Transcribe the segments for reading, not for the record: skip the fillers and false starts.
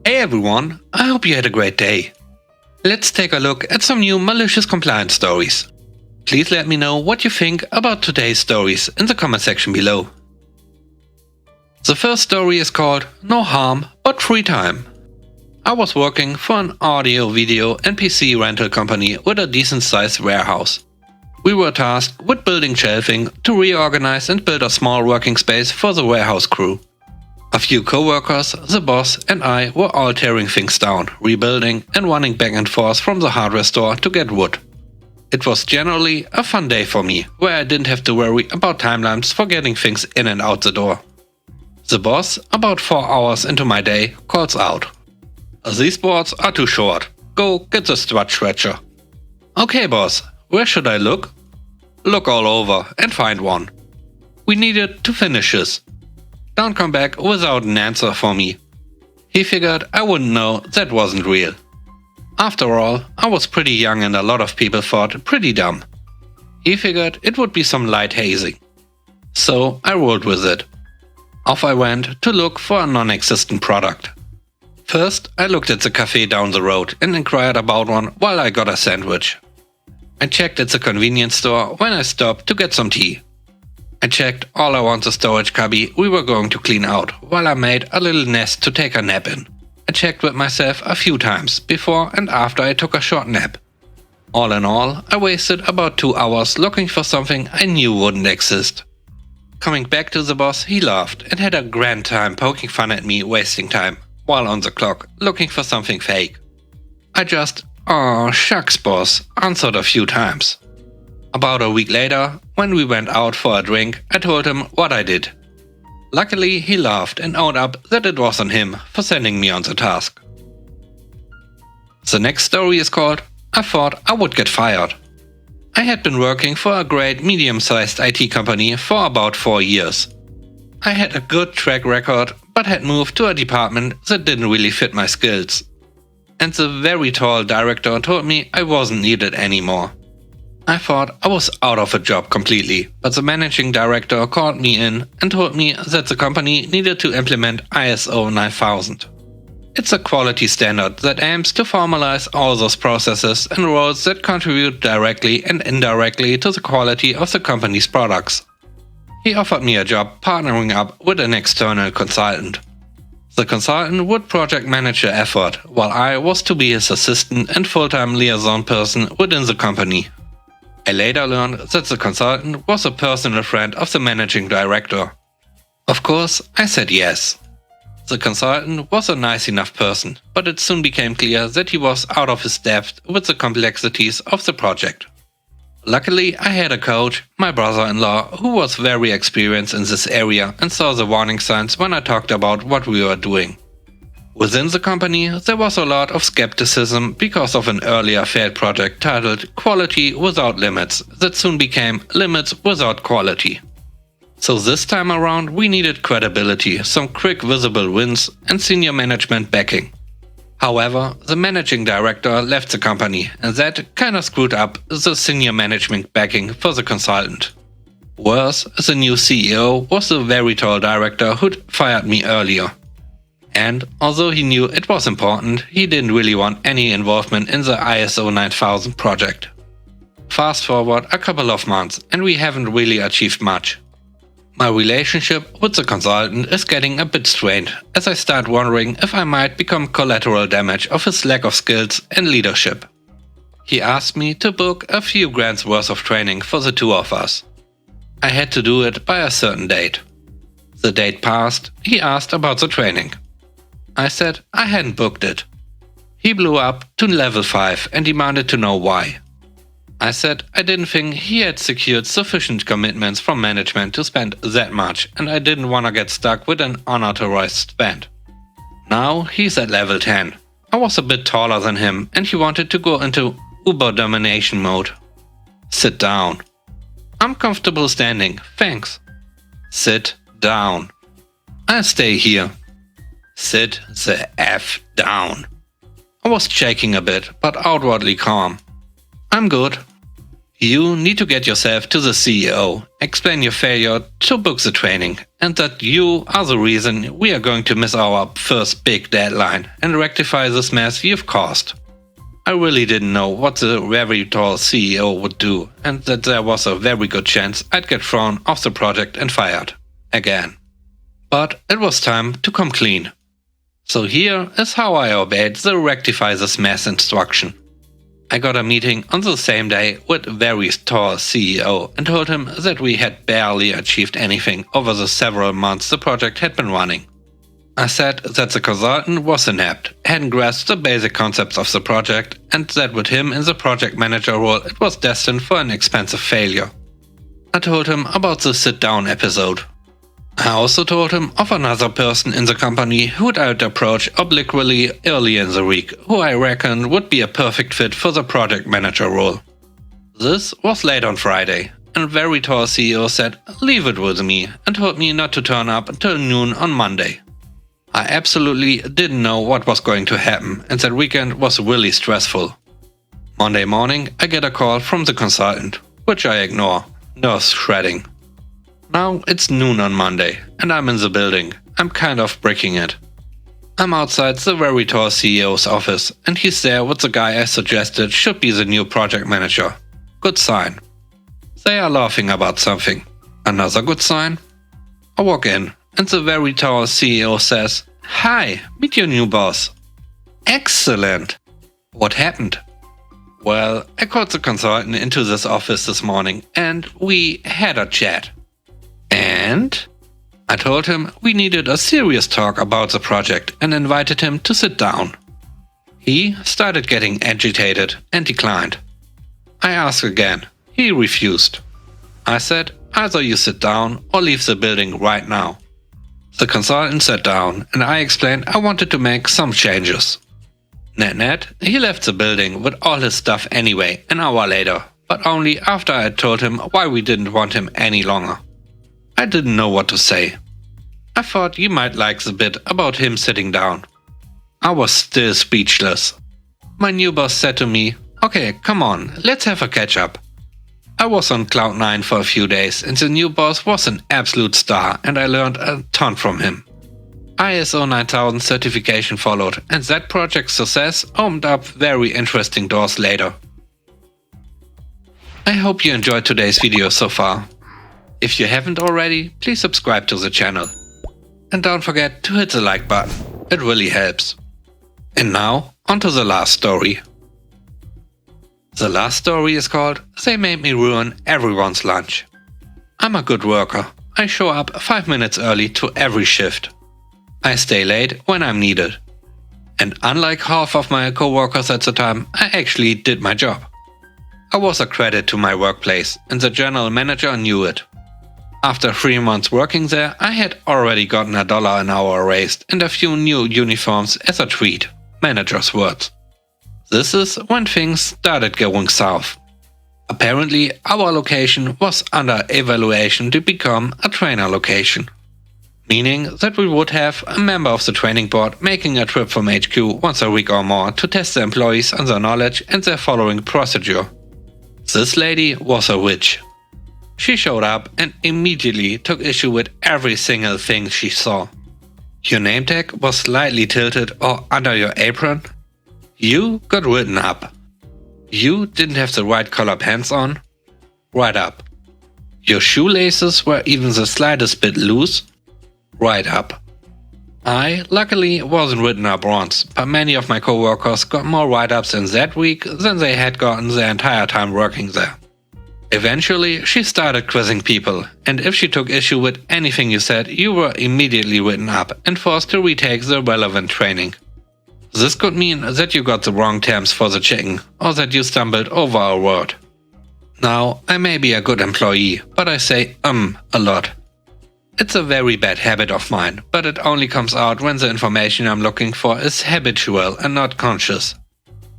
Hey everyone, I hope you had a great day. Let's take a look at some new malicious compliance stories. Please let me know what you think about today's stories in the comment section below. The first story is called No Harm But Free Time. I was working for an audio, video and PC rental company with a decent sized warehouse. We were tasked with building shelving to reorganize and build a small working space for the warehouse crew. A few co-workers, the boss and I were all tearing things down, rebuilding and running back and forth from the hardware store to get wood. It was generally a fun day for me, where I didn't have to worry about timelines for getting things in and out the door. The boss, about 4 hours into my day, calls out. "These boards are too short. Go get the strut stretcher." "Okay boss, where should I look?" "Look all over and find one." We needed to finish this. Don't come back without an answer for me. He figured I wouldn't know that wasn't real. After all, I was pretty young and a lot of people thought pretty dumb. He figured it would be some light hazing. So I rolled with it. Off I went to look for a non-existent product. First, I looked at the cafe down the road and inquired about one while I got a sandwich. I checked at the convenience store when I stopped to get some tea. I checked all around the storage cubby we were going to clean out, while I made a little nest to take a nap in. I checked with myself a few times, before and after I took a short nap. All in all, I wasted about 2 hours looking for something I knew wouldn't exist. Coming back to the boss, he laughed and had a grand time poking fun at me wasting time, while on the clock, looking for something fake. I just, "Aw, shucks boss," answered a few times. About a week later, when we went out for a drink, I told him what I did. Luckily, he laughed and owned up that it wasn't him for sending me on the task. The next story is called I Thought I Would Get Fired. I had been working for a great medium-sized IT company for about 4 years. I had a good track record, but had moved to a department that didn't really fit my skills. And the very tall director told me I wasn't needed anymore. I thought I was out of a job completely, but the managing director called me in and told me that the company needed to implement ISO 9000. It's a quality standard that aims to formalize all those processes and roles that contribute directly and indirectly to the quality of the company's products. He offered me a job partnering up with an external consultant. The consultant would project manage the effort, while I was to be his assistant and full-time liaison person within the company. I later learned that the consultant was a personal friend of the managing director. Of course, I said yes. The consultant was a nice enough person, but it soon became clear that he was out of his depth with the complexities of the project. Luckily, I had a coach, my brother-in-law, who was very experienced in this area and saw the warning signs when I talked about what we were doing. Within the company, there was a lot of skepticism because of an earlier failed project titled Quality Without Limits that soon became Limits Without Quality. So this time around we needed credibility, some quick visible wins and senior management backing. However, the managing director left the company and that kinda screwed up the senior management backing for the consultant. Worse, the new CEO was the very tall director who'd fired me earlier. And although he knew it was important, he didn't really want any involvement in the ISO 9000 project. Fast forward a couple of months and we haven't really achieved much. My relationship with the consultant is getting a bit strained as I start wondering if I might become collateral damage of his lack of skills and leadership. He asked me to book a few grand's worth of training for the two of us. I had to do it by a certain date. The date passed, he asked about the training. I said I hadn't booked it. He blew up to level 5 and demanded to know why. I said I didn't think he had secured sufficient commitments from management to spend that much and I didn't want to get stuck with an unauthorized spend. Now he's at level 10. I was a bit taller than him and he wanted to go into Uber domination mode. Sit down. I'm comfortable standing, thanks. Sit down. I'll stay here. Sit the F down. I was shaking a bit, but outwardly calm. I'm good. You need to get yourself to the CEO, explain your failure to book the training, and that you are the reason we are going to miss our first big deadline, and rectify this mess you've caused. I really didn't know what the very tall CEO would do, and that there was a very good chance I'd get thrown off the project and fired. Again. But it was time to come clean. So here is how I obeyed the rectify this mess instruction. I got a meeting on the same day with very tall CEO and told him that we had barely achieved anything over the several months the project had been running. I said that the consultant was inept, hadn't grasped the basic concepts of the project, and that with him in the project manager role it was destined for an expensive failure. I told him about the sit-down episode. I also told him of another person in the company who I'd approach obliquely early in the week, who I reckoned would be a perfect fit for the project manager role. This was late on Friday, and very tall CEO said, "Leave it with me," and told me not to turn up until noon on Monday. I absolutely didn't know what was going to happen, and that weekend was really stressful. Monday morning, I get a call from the consultant, which I ignore, nerves shredding. Now it's noon on Monday, and I'm in the building. I'm kind of breaking it. I'm outside the very tall CEO's office, and he's there with the guy I suggested should be the new project manager. Good sign. They are laughing about something. Another good sign. I walk in, and the very tall CEO says, "Hi, meet your new boss." Excellent! What happened? Well, I called the consultant into this office this morning, and we had a chat. And? I told him we needed a serious talk about the project and invited him to sit down. He started getting agitated and declined. I asked again. He refused. I said, either you sit down or leave the building right now. The consultant sat down and I explained I wanted to make some changes. Net, he left the building with all his stuff anyway an hour later, but only after I had told him why we didn't want him any longer. I didn't know what to say. I thought you might like the bit about him sitting down. I was still speechless. My new boss said to me, "Okay, come on, let's have a catch-up." I was on cloud 9 for a few days and the new boss was an absolute star and I learned a ton from him. ISO 9000 certification followed and that project's success opened up very interesting doors later. I hope you enjoyed today's video so far. If you haven't already, please subscribe to the channel. And don't forget to hit the like button, it really helps. And now, on to the last story. The last story is called "They Made Me Ruin Everyone's Lunch." I'm a good worker. I show up 5 minutes early to every shift. I stay late when I'm needed. And unlike half of my co-workers at the time, I actually did my job. I was a credit to my workplace and the general manager knew it. After 3 months working there, I had already gotten $1 an hour raised and a few new uniforms as a treat, manager's words. This is when things started going south. Apparently, our location was under evaluation to become a trainer location. Meaning that we would have a member of the training board making a trip from HQ once a week or more to test the employees on their knowledge and their following procedure. This lady was a witch. She showed up and immediately took issue with every single thing she saw. Your name tag was slightly tilted or under your apron. You got written up. You didn't have the right color pants on. Right up. Your shoelaces were even the slightest bit loose. Right up. I luckily wasn't written up once, but many of my co-workers got more write-ups in that week than they had gotten the entire time working there. Eventually, she started quizzing people, and if she took issue with anything you said, you were immediately written up and forced to retake the relevant training. This could mean that you got the wrong terms for the chicken, or that you stumbled over a word. Now, I may be a good employee, but I say a lot. It's a very bad habit of mine, but it only comes out when the information I'm looking for is habitual and not conscious.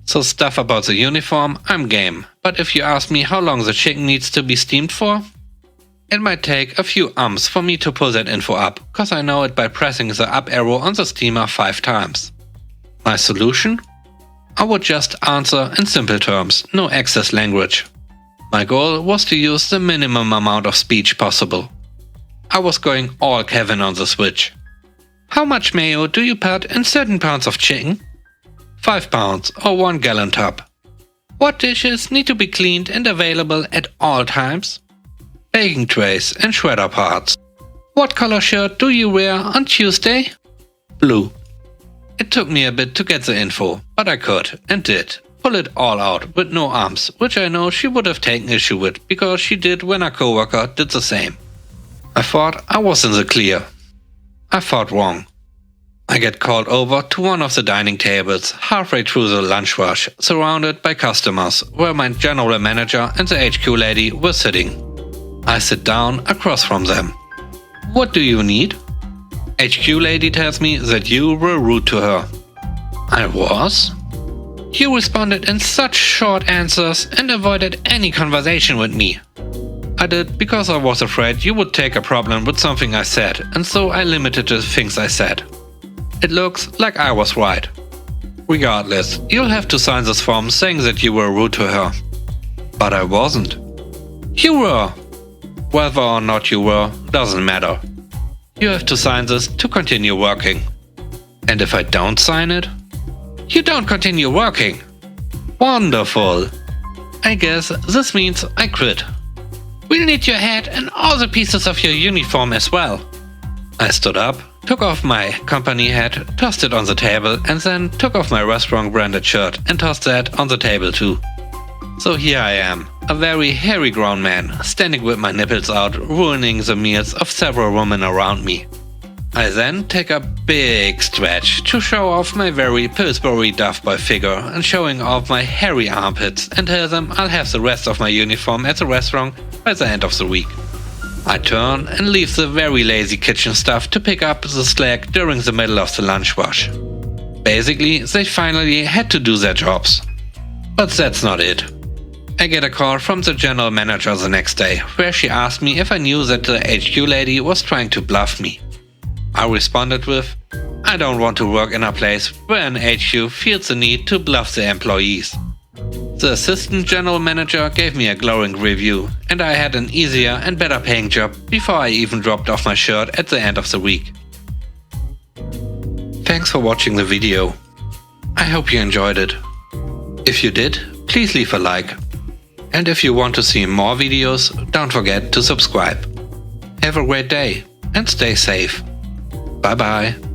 So stuff about the uniform, I'm game, but if you ask me how long the chicken needs to be steamed for, it might take a few for me to pull that info up, cause I know it by pressing the up arrow on the steamer 5 times. My solution? I would just answer in simple terms, no excess language. My goal was to use the minimum amount of speech possible. I was going all Kevin on the switch. How much mayo do you put in certain pounds of chicken? 5 pounds or 1 gallon tub. What dishes need to be cleaned and available at all times? Baking trays and shredder parts. What color shirt do you wear on Tuesday? Blue. It took me a bit to get the info, but I could and did pull it all out with no arms, which I know she would have taken issue with because she did when a coworker did the same. I thought I was in the clear. I thought wrong. I get called over to one of the dining tables halfway through the lunch rush, surrounded by customers, where my general manager and the HQ lady were sitting. I sit down across from them. What do you need? HQ lady tells me that you were rude to her. I was? You responded in such short answers and avoided any conversation with me. I did because I was afraid you would take a problem with something I said, and so I limited the things I said. It looks like I was right. Regardless, you'll have to sign this form saying that you were rude to her. But I wasn't. You were. Whether or not you were, doesn't matter. You have to sign this to continue working. And if I don't sign it? You don't continue working. Wonderful. I guess this means I quit. We'll need your hat and all the pieces of your uniform as well. I stood up, took off my company hat, tossed it on the table, and then took off my restaurant branded shirt and tossed that on the table too. So here I am, a very hairy grown man, standing with my nipples out, ruining the meals of several women around me. I then take a big stretch to show off my very Pillsbury Duff Boy figure and showing off my hairy armpits and tell them I'll have the rest of my uniform at the restaurant by the end of the week. I turn and leave the very lazy kitchen staff to pick up the slack during the middle of the lunch rush. Basically, they finally had to do their jobs. But that's not it. I get a call from the general manager the next day, where she asked me if I knew that the HQ lady was trying to bluff me. I responded with, I don't want to work in a place where an HQ feels the need to bluff the employees. The assistant general manager gave me a glowing review, and I had an easier and better paying job before I even dropped off my shirt at the end of the week. Thanks for watching the video. I hope you enjoyed it. If you did, please leave a like. And if you want to see more videos, don't forget to subscribe. Have a great day and stay safe. Bye bye.